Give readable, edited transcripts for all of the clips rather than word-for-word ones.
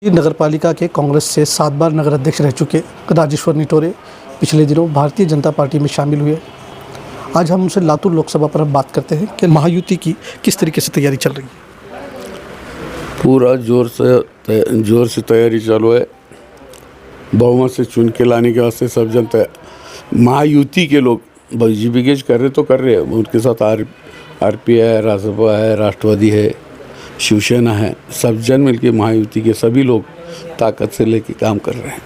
नगर पालिका के कांग्रेस से 7 बार नगर अध्यक्ष रह चुके राजेश्वर निटोरे पिछले दिनों भारतीय जनता पार्टी में शामिल हुए। आज हम उनसे लातूर लोकसभा पर बात करते हैं कि महायुति की किस तरीके से तैयारी चल रही है। पूरा जोर से तैयारी चालू है। बहुमत से चुन के लाने के वास्ते सब जनता महायुति के लोग बीजेपी के कर रहे हैं। उनके साथ आरपीआई है, रासपा है, राष्ट्रवादी है, शिवसेना है। सब जन मिलकर महायुति के सभी लोग ताकत से लेके काम कर रहे हैं।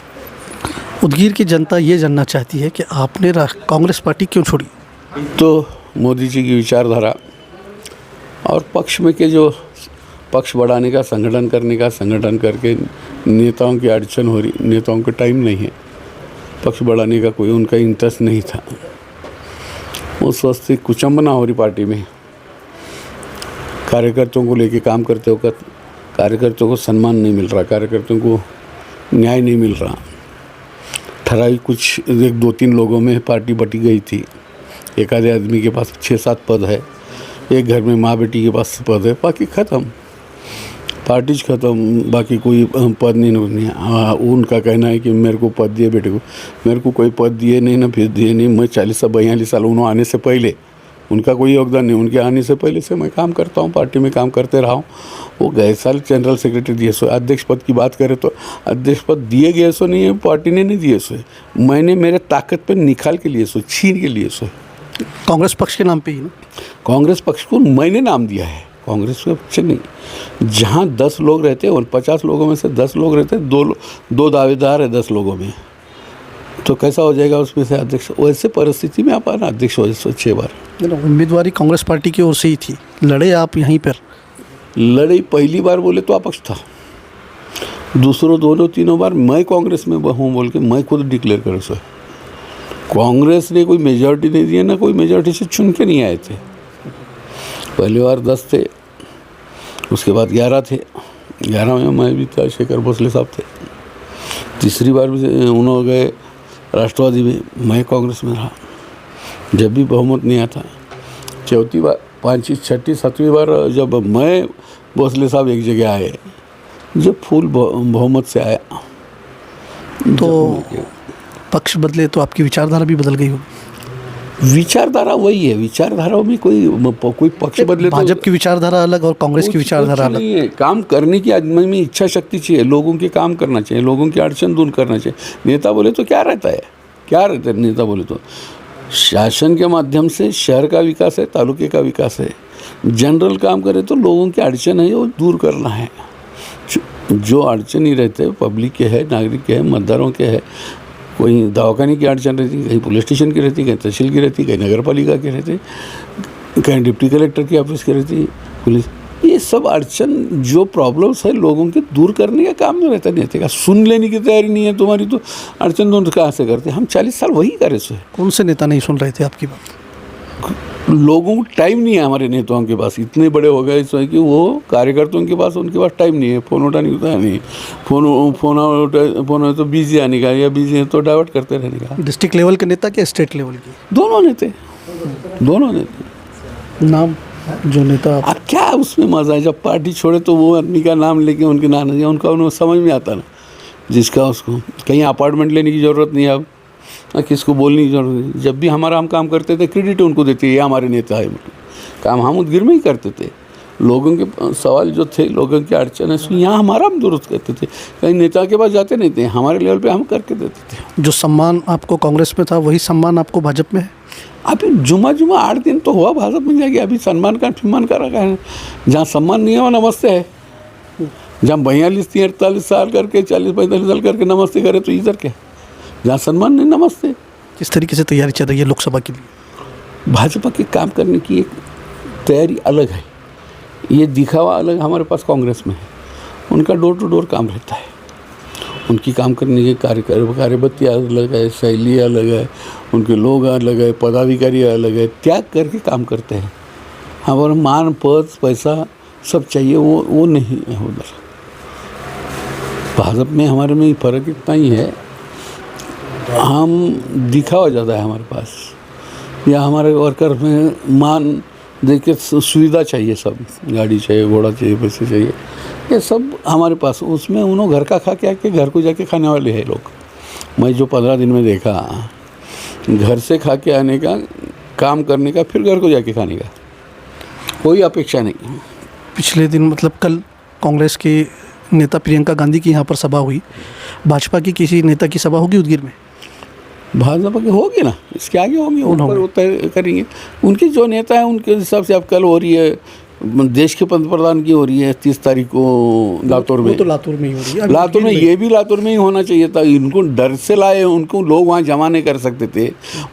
उदगीर की जनता ये जानना चाहती है कि आपने कांग्रेस पार्टी क्यों छोड़ी। तो मोदी जी की विचारधारा और पक्ष में के जो पक्ष बढ़ाने का संगठन करके नेताओं की अड़चन हो रही। नेताओं का टाइम नहीं है, पक्ष बढ़ाने का कोई उनका इंटरेस्ट नहीं था। उस वास्ते कुचंबना हो रही पार्टी में। कार्यकर्ताओं को लेके काम करते वक्त कार्यकर्ताओं को सम्मान नहीं मिल रहा, कार्यकर्ताओं को न्याय नहीं मिल रहा। ठराई कुछ 1-2-3 लोगों में पार्टी बटी गई थी। एक आधे आदमी के पास 6-7 पद है, एक घर में माँ बेटी के पास पद है, बाकी ख़त्म, पार्टीज ख़त्म, बाकी कोई पद नहीं है। उनका कहना है कि मेरे को पद दिए बेटे को, मेरे को कोई पद दिए नहीं ना फिर दिए नहीं। मैं 40-42 साल उन्होंने आने से पहले उनका कोई योगदान नहीं, उनके आने से पहले से मैं काम करता हूँ, पार्टी में काम करते रहा हूँ। वो गए साल जनरल सेक्रेटरी दिए सो। अध्यक्ष पद की बात करें तो अध्यक्ष पद दिए गए सो नहीं है, पार्टी ने नहीं दिए सो, मैंने मेरे ताकत पर निकाल के लिए सो, छीन के लिए सो। कांग्रेस पक्ष के नाम पे ही ना, कांग्रेस पक्ष को मैंने नाम दिया है, कांग्रेस के पक्ष नहीं। जहाँ 10 लोग रहते हैं और 50 लोगों में से 10 लोग रहते हैं, दो दावेदार है 10 लोगों में, तो कैसा हो जाएगा उसमें से अध्यक्ष। वैसे परिस्थिति में आप आना अध्यक्ष हो 6 बार। उम्मीदवारी कांग्रेस पार्टी की ओर से ही थी, लड़े आप यहीं पर। लड़ाई पहली बार बोले तो अपक्ष था, दूसरों 2-3 बार मैं कांग्रेस में हूँ बोल के मैं खुद डिक्लेयर कर सो। कांग्रेस ने कोई मेजॉरिटी नहीं दी है, ना कोई मेजॉरिटी से चुन के नहीं आए थे। पहली बार 10 थे, उसके बाद 11 थे, 11 में मैं भी था, शेखर भोसले साहब थे। तीसरी बार भी उन्होंने गए राष्ट्रवादी में, मैं कांग्रेस में रहा जब भी बहुमत नहीं आता। चौथी बार 5वीं 6वीं 7वीं बार जब मैं भोसले साहब एक जगह आए, जब फुल बहुमत से आया तो पक्ष बदले तो आपकी विचारधारा भी बदल गई होगी। विचारधारा वही है, विचारधाराओं में कोई पक्ष बदले तो भाजपा की विचारधारा अलग और कांग्रेस की विचारधारा अलग है। काम करने की आदमी में इच्छा शक्ति चाहिए, लोगों के काम करना चाहिए, लोगों की अड़चन दूर करना चाहिए। नेता बोले तो क्या रहता है नेता बोले तो शासन के माध्यम से शहर का विकास है, तालुके का विकास है। जनरल काम करे तो लोगों की अड़चन है वो दूर करना है। जो अड़चन ही रहते हैं पब्लिक के है, नागरिक के है, मतदारों के है। कोई दवाखाने की अड़चन रहती, कहीं पुलिस स्टेशन की रहती, कहीं तहसील की रहती, कहीं नगर पालिका की रहती, कहीं डिप्टी कलेक्टर की ऑफिस की रहती, पुलिस। ये सब अड़चन जो प्रॉब्लम्स है लोगों के दूर करने का काम नहीं रहता नेता का। सुन लेने की तैयारी नहीं है तुम्हारी तो अड़चन दूर कहाँ से करते। हम 40 साल वही करे सो। कौन से नेता नहीं सुन रहे थे आपकी बात। लोगों को टाइम नहीं है हमारे नेताओं के पास, इतने बड़े हो गए इसमें कि वो कार्यकर्ताओं के पास उनके पास टाइम नहीं है। फ़ोन उठाने होता नहीं, फ़ोन तो बिजी आने का या बिजी है तो डाइवर्ट करते रहने का। डिस्ट्रिक्ट लेवल के नेता क्या स्टेट लेवल के? दोनों नेता नाम जो नेता अब क्या उसमें मज़ा है। जब पार्टी छोड़े तो वो आदमी का नाम लेके उनके नाम उनका उन्हें समझ में आता ना, जिसका उसको कहीं अपार्टमेंट लेने की ज़रूरत नहीं है, अब किसको बोलने की जरूरत नहीं। जब भी हम काम करते थे क्रेडिट उनको देते, ये हमारे नेता है। काम हम उदगीर में ही करते थे। लोगों के सवाल जो थे, लोगों की अड़चन है, यहाँ हमारा हम दुरुस्त करते थे। कहीं नेता के पास जाते नहीं थे, हमारे लेवल पे हम करके देते थे। जो सम्मान आपको कांग्रेस में था वही सम्मान आपको भाजपा में है। अभी जुमा 8 दिन तो हुआ भाजपा में जाएगी। अभी सम्मान का रखा है। जहाँ सम्मान नहीं है वहाँ नमस्ते है। जहाँ 42-43 साल करके 40-45 साल करके नमस्ते करे तो इधर क्या, जहाँ सम्मान नहीं नमस्ते। किस तरीके से तैयारी चल रही है लोकसभा के लिए? भाजपा के काम करने की एक तैयारी अलग है, ये दिखावा अलग हमारे पास कांग्रेस में है। उनका डोर टू डोर काम रहता है, उनकी काम करने की कार्यपद्धति अलग है, शैली अलग है, उनके लोग अलग है, पदाधिकारी अलग है, त्याग करके काम करते हैं। हमारा मान पद पैसा सब चाहिए, वो नहीं है उधर। भाजपा में हमारे में फ़र्क इतना ही है, हम दिखावा ज़्यादा है हमारे पास, या हमारे वर्कर में मान देख के सुविधा चाहिए, सब गाड़ी चाहिए, घोड़ा चाहिए, पैसे चाहिए, ये सब हमारे पास, उसमें उन्होंने घर का खा के आके घर को जाके खाने वाले हैं लोग। मैं जो 15 दिन में देखा, घर से खा के आने का, काम करने का, फिर घर को जाके खाने का, कोई अपेक्षा नहीं। पिछले दिन मतलब कल कांग्रेस के नेता प्रियंका गांधी की यहाँ पर सभा हुई, भाजपा की किसी नेता की सभा होगी उदगीर में? भाजपा की होगी ना, इसके आगे होगी, कौन ऊपर होंगे? वो तय करेंगे। उनके जो नेता हैं उनके हिसाब से अब कल हो रही है, देश के पंतप्रधान की हो रही है 30 तारीख को लातूर वो में। तो लातूर में ही हो रही है। अभी लातूर में, उदगीर ये भी लातूर में ही होना चाहिए था। इनको डर से लाए, उनको लोग वहाँ जमा नहीं कर सकते थे।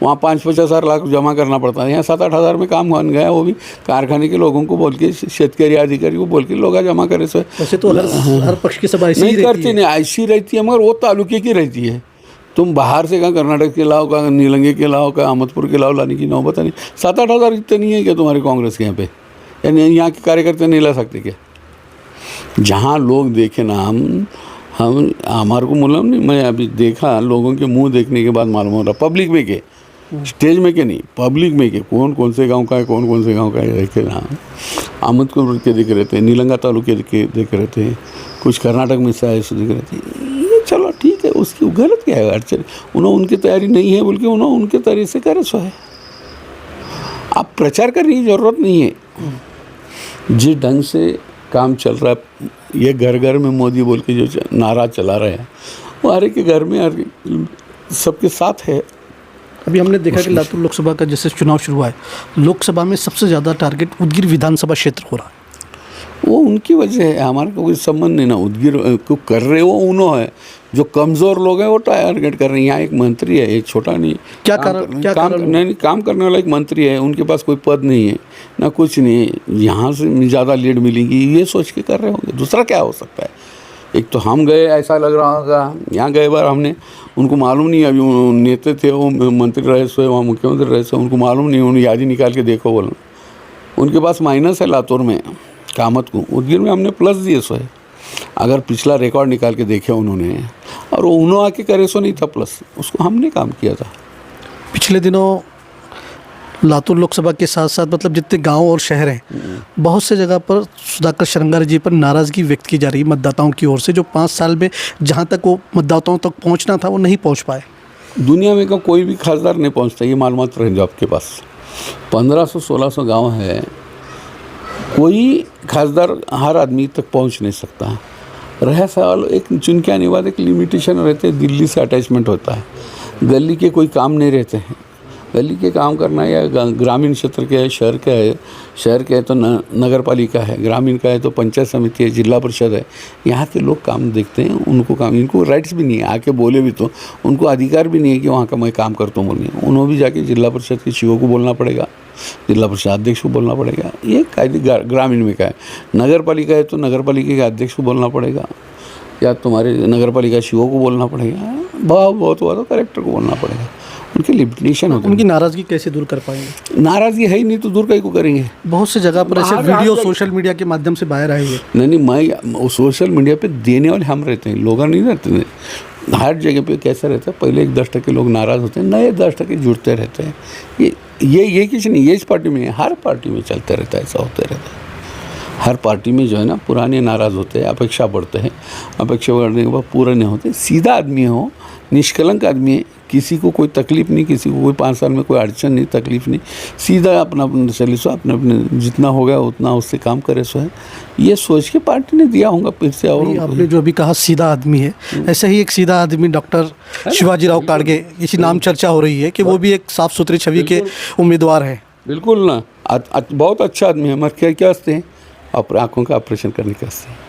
वहाँ 5-50 लाख जमा करना पड़ता है। यहाँ 7-8 हज़ार में काम बन गया, वो भी कारखाने के लोगों को बोल के, शेतकारी अधिकारी को बोल के लोग जमा करे। सो वैसे तो हर पक्ष की सभा ऐसी ही नहीं रहती करती, है। नहीं ऐसी रहती है, मगर वो तालुके की रहती है। तुम बाहर से कहाँ कर्नाटक के लाओ, कहाँ नीलंगे के लाओ, कहाँ अहमदपुर के लाओ, लाने की नौबत नहीं। 7-8 हज़ार इतने नहीं है क्या तुम्हारे कांग्रेस के यहाँ पे? यानी यहाँ के कार्यकर्ता नहीं ला सकते क्या? जहाँ लोग देखे ना, हम हमारे को मालूम नहीं, मैं अभी देखा, लोगों के मुंह देखने के बाद मालूम हो रहा, पब्लिक में के, स्टेज में के नहीं, पब्लिक में के, कौन कौन से गांव का है, कौन कौन से गांव का है देखे ना। अहमदपुर के दिख रहे थे, नीलंगा तालुके के दिख रहे थे, कुछ कर्नाटक में से आए सो दिख रहे थे। ये चलो ठीक है, उसकी गलत क्या है? अड़चन उन्होंने, उनकी तैयारी नहीं है बोल के उन्होंने उनके तरीके से करे सो है। आप प्रचार करने की ज़रूरत नहीं है। जिस ढंग से काम चल रहा है, ये घर घर में मोदी बोल के जो नारा चला रहे हैं, वो हर एक के घर में, हर सबके साथ है। अभी हमने देखा कि लातूर लोकसभा का जैसे चुनाव शुरू हुआ है, लोकसभा में सबसे ज़्यादा टारगेट उदगीर विधानसभा क्षेत्र हो रहा है। वो उनकी वजह है, हमारे को कोई संबंध नहीं ना। उदगीर को कर रहे वो उन्होंने है, जो कमज़ोर लोग हैं वो टारगेट कर रहे हैं। यहाँ एक मंत्री है, एक छोटा नहीं, क्या काम कारण- कर- काम नहीं, काम करने वाला एक मंत्री है, उनके पास कोई पद नहीं है ना कुछ नहीं है। यहाँ से ज़्यादा लीड मिलेगी ये सोच के कर रहे होंगे, दूसरा क्या हो सकता है? एक तो हम गए, ऐसा लग रहा होगा, यहाँ गए बार हमने, उनको मालूम नहीं, अभी वो नेता थे, वो मंत्री रहे सो, वहाँ मुख्यमंत्री रहे सो, उनको मालूम नहीं, उन्हें याद ही निकाल के देखो बोलो। उनके पास माइनस है लातूर में, कामत को। उदगीर में हमने प्लस दिए सो है। अगर पिछला रिकॉर्ड निकाल के देखे उन्होंने, और वो उन्होंने आके करे सो नहीं था प्लस, उसको हमने काम किया था। पिछले दिनों लातूर लोकसभा के साथ साथ मतलब जितने गांव और शहर हैं, बहुत से जगह पर सुधाकर श्रृंगार जी पर नाराज़गी व्यक्त की जा रही है मतदाताओं की ओर से, जो 5 साल में जहां तक वो मतदाताओं तक पहुंचना था वो नहीं पहुंच पाए। दुनिया में का कोई भी खासदार नहीं पहुंचता, ये मालूमात रहेंगे आपके पास। 1500-1600 गांव है, कोई खासदार हर आदमी तक पहुंच नहीं सकता। रह सवाल एक चुन के आने बाद एक लिमिटेशन रहते हैं, दिल्ली से अटैचमेंट होता है, गली के कोई काम नहीं रहते हैं। गली के काम करना या ग्रामीण क्षेत्र के है, शहर का है, शहर के है तो नगर पालिका है, ग्रामीण का है तो पंचायत समिति है, जिला परिषद है। यहाँ के लोग काम देखते हैं, उनको काम, इनको राइट्स भी नहीं है, आके बोले भी तो उनको अधिकार भी नहीं है कि वहाँ का मैं काम करता हूँ बोलिए। उन्होंने भी जाके जिला परिषद के सीईओ को बोलना पड़ेगा, जिला परिषद अध्यक्ष को बोलना पड़ेगा। ये कायदे ग्रामीण में का है। नगर पालिका है तो नगर पालिका के अध्यक्ष को बोलना पड़ेगा, या तुम्हारे नगर पालिका सीईओ को बोलना पड़ेगा, बहुत हुआ तो कलेक्टर को बोलना पड़ेगा। उनके लिमिटेशन होते हैं। उनकी नाराज़गी कैसे दूर कर पाएंगे? नाराज़गी है ही नहीं तो दूर कहीं को करेंगे? बहुत से जगह पर ऐसे वीडियो सोशल मीडिया के माध्यम से बाहर आए हैं। नहीं, मैं सोशल मीडिया पे देने वाले हम रहते हैं, लोग नहीं रहते हैं। हर जगह पे कैसा रहता है, पहले एक 10% लोग नाराज़ होते हैं, नए 10% जुड़ते रहते हैं। ये किसी नहीं, ये इस पार्टी में है, हर पार्टी में चलते रहता है, ऐसा होते रहता है। हर पार्टी में जो है ना, पुराने नाराज़ होते हैं, अपेक्षा बढ़ते हैं, अपेक्षा बढ़ने के बाद पूरे नहीं होते। सीधा आदमी हो, निष्कलंक आदमी है, किसी को कोई तकलीफ़ नहीं, किसी को कोई 5 साल में कोई अड़चन नहीं, तकलीफ़ नहीं, सीधा अपना अपना चले सो, अपने अपने जितना हो गया उतना उससे काम करे सो है। ये सोच के पार्टी ने दिया होगा फिर से। और आपने जो अभी कहा सीधा आदमी है, ऐसे ही एक सीधा आदमी डॉक्टर शिवाजीराव काड़गे, इसी नाम चर्चा हो रही है कि वो भी एक साफ सुथरी छवि के उम्मीदवार हैं। बिल्कुल ना, बहुत अच्छा आदमी है, मगर क्या हंसते हैं, अपने आँखों का ऑपरेशन करने के हंसते हैं।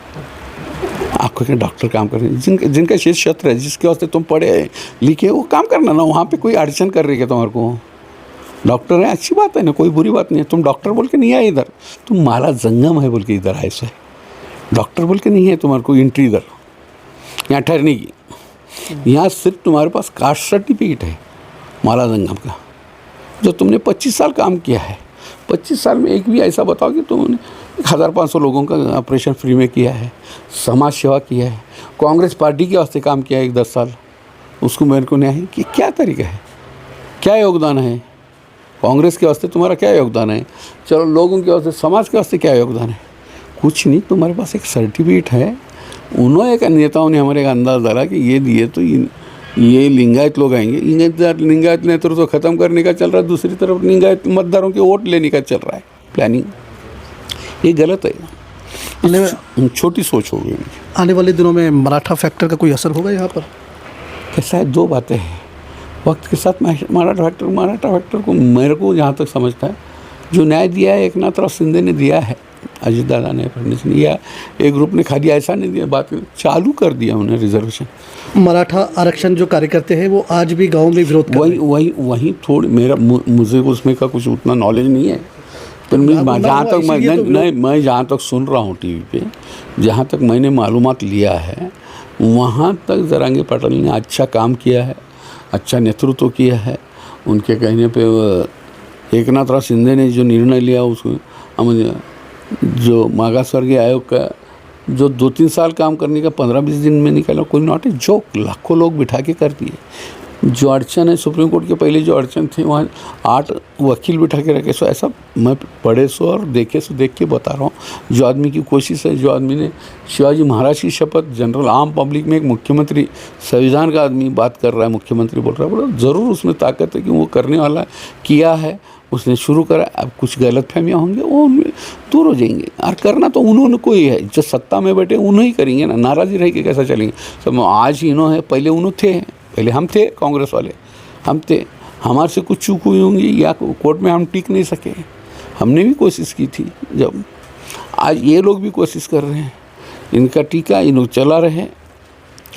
आँखों के डॉक्टर काम कर रहे हैं, जिनका शीर्ष क्षेत्र है, जिसके वास्ते तुम पढ़े लिखे, वो काम करना ना। वहाँ पे कोई अड़चन कर रही है तुम्हारे को, डॉक्टर है, अच्छी बात है ना, कोई बुरी बात नहीं है। तुम डॉक्टर बोल के नहीं आए इधर, तुम माला जंगम है बोल के इधर आए, से डॉक्टर बोल के नहीं है तुम्हारे को एंट्री इधर यहाँ ठहरने की। यहाँ सिर्फ तुम्हारे पास कास्ट सर्टिफिकेट है माला जंगम का, जो तुमने 25 साल काम किया है। 25 साल में एक भी ऐसा बताओ कि तुमने 1500 लोगों का ऑपरेशन फ्री में किया है, समाज सेवा किया है, कांग्रेस पार्टी के वास्ते काम किया है 10 साल, उसको मेरे को नहीं है कि क्या तरीका है, क्या योगदान है कांग्रेस के वास्ते, तुम्हारा क्या योगदान है? चलो लोगों के वास्ते, समाज के वास्ते क्या योगदान है? कुछ नहीं, तुम्हारे पास एक सर्टिफिकेट है। उन्होंने एक नेताओं ने हमारे का अंदाज़ डाला कि ये दिए तो ये लिंगायत लोग आएंगे। लिंगायत नेतृत्व तो ख़त्म करने का चल रहा है, दूसरी तरफ लिंगायत मतदारों के वोट लेने का चल रहा है प्लानिंग। ये गलत है, छोटी सोच हो गई। आने वाले दिनों में मराठा फैक्टर का कोई असर होगा यहाँ पर? ऐसा है, दो बातें हैं वक्त के साथ। मराठा फैक्टर को मेरे को जहाँ तक समझता है, जो न्याय दिया है एकनाथराव शिंदे ने दिया है, अजित दादा ने, फडणवीस ने, या एक ग्रुप ने खाली ऐसा नहीं दिया, बात चालू कर दिया उन्हें रिजर्वेशन। मराठा आरक्षण जो कार्यकर्ते हैं वो आज भी गांव में विरोध कर रहे हैं। वही थोड़ी मुझे उसमें का कुछ उतना नॉलेज नहीं है, पर मैं जहाँ तक सुन रहा हूँ टीवी पे, जहाँ तक मैंने मालूमात लिया है, वहाँ तक जरांगी पाटिल ने अच्छा काम किया है, अच्छा नेतृत्व किया है। उनके कहने पे एकनाथराव शिंदे ने जो निर्णय लिया, उसको जो मागासवर्गीय आयोग का जो 2-3 साल काम करने का 15-20 दिन में निकाला, कोई नॉट है, जो लाखों लोग बिठा के कर दिए। जो अड़चन है सुप्रीम कोर्ट के पहले जो अड़चन थी, वहाँ 8 वकील बिठा के रखे। सो ऐसा मैं पढ़े सो और देखे सो देख के बता रहा हूँ। जो आदमी की कोशिश है, जो आदमी ने शिवाजी महाराज की शपथ जनरल आम पब्लिक में, एक मुख्यमंत्री संविधान का आदमी बात कर रहा है, मुख्यमंत्री बोल रहा है, बोला ज़रूर उसमें ताकत है कि वो करने वाला किया है, उसने शुरू करा। अब कुछ गलतफहमियाँ होंगे, वो उनमें दूर हो जाएंगे। और करना तो उन्होंने कोई है, जो सत्ता में बैठे उन्होंने ही करेंगे ना, नाराज़ी रह के कैसा चलेंगे। सब आज इन्होंने, पहले उन्होंने थे, पहले हम थे, कांग्रेस वाले हम थे, हमारे से कुछ चूक हुई होंगी या कोर्ट में हम टिक नहीं सके, हमने भी कोशिश की थी। जब आज ये लोग भी कोशिश कर रहे हैं, इनका टीका इन लोग चला रहे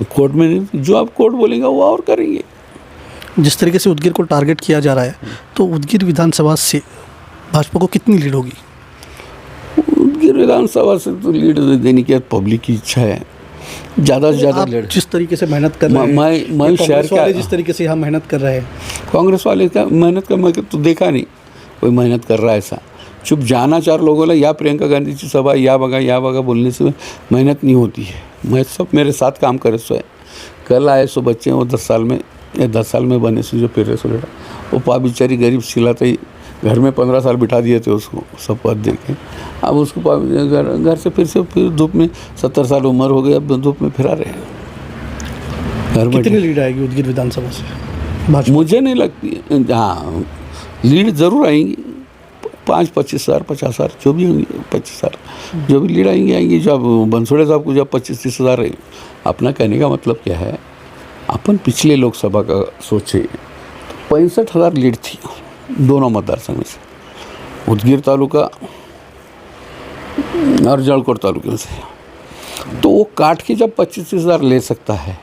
कोर्ट में नहीं, जो आप कोर्ट बोलेगा वो और करेंगे। जिस तरीके से उदगीर को टारगेट किया जा रहा है, तो उदगीर विधानसभा से भाजपा को कितनी लीड होगी? उदगीर विधानसभा से तो लीड देने की पब्लिक की इच्छा है, ज़्यादा से ज़्यादा लीड। जिस तरीके से मेहनत कर रहे हैं, मैं शहर का, जिस तरीके से हम मेहनत कर रहे हैं, कांग्रेस वाले का मेहनत का मैं तो देखा नहीं कोई मेहनत कर रहा है ऐसा। चुप जाना 4 लोगों ने, या प्रियंका गांधी की सभा या बगा बोलने से मेहनत नहीं होती है। मैं सब मेरे साथ काम करे सो है। कल आए सो बच्चे, वो 10 साल में बने से जो फिर रहे सो बेटा, वो पा बेचारी गरीब सिलाते ही घर में 15 साल बिठा दिए थे उसको, सब पद दे के। अब उसको घर से फिर धूप में 70 साल उम्र हो गई, अब धूप में फिरा रहे हैं घर में। कितनी लीड आएगी उदगीर विधानसभा से? मुझे नहीं लगती, हाँ लीड ज़रूर आएंगी, 5-25 हज़ार 50 हज़ार जो भी होंगी, 25 हज़ार जो भी लीड आएंगी। जब बंसोड़े साहब को जब 25-30 हज़ार रही, अपना कहने का मतलब क्या है, अपन पिछले लोकसभा का सोचे 65,000 लीड थी दोनों मतदार संघ में से, उदगीर तालुका और जलकोट तालुके से। तो वो काट के जब 25-30 हज़ार ले सकता है,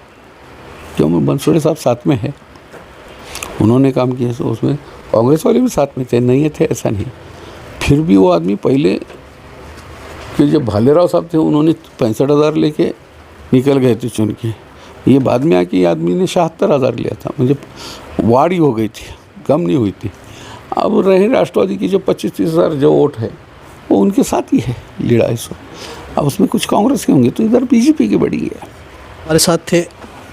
क्यों? बंसोड़े साहब साथ में है, उन्होंने काम किया, तो उसमें कांग्रेस वाले भी साथ में थे, नहीं थे ऐसा नहीं। फिर भी वो आदमी पहले कि जब भालेराव साहब थे, उन्होंने 65,000 लेके निकल गए थे चुन के। ये बाद में आके आदमी ने 76,000 लिया था, मुझे वाड़ी हो गई थी, कम नहीं हुई थी। अब रहे राष्ट्रवादी की जो 25-30 हज़ार जो वोट है, वो उनके साथ ही है लीड 250। अब उसमें कुछ कांग्रेस के होंगे, तो इधर बीजेपी की बढ़ी है। हमारे साथ थे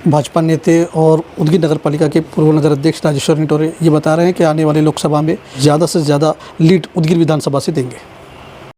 भाजपा नेता और उदगीर नगर पालिका के पूर्व नगर अध्यक्ष राजेश्वर निटोरे। ये बता रहे हैं कि आने वाले लोकसभा में ज़्यादा से ज़्यादा लीड उदगीर विधानसभा से देंगे।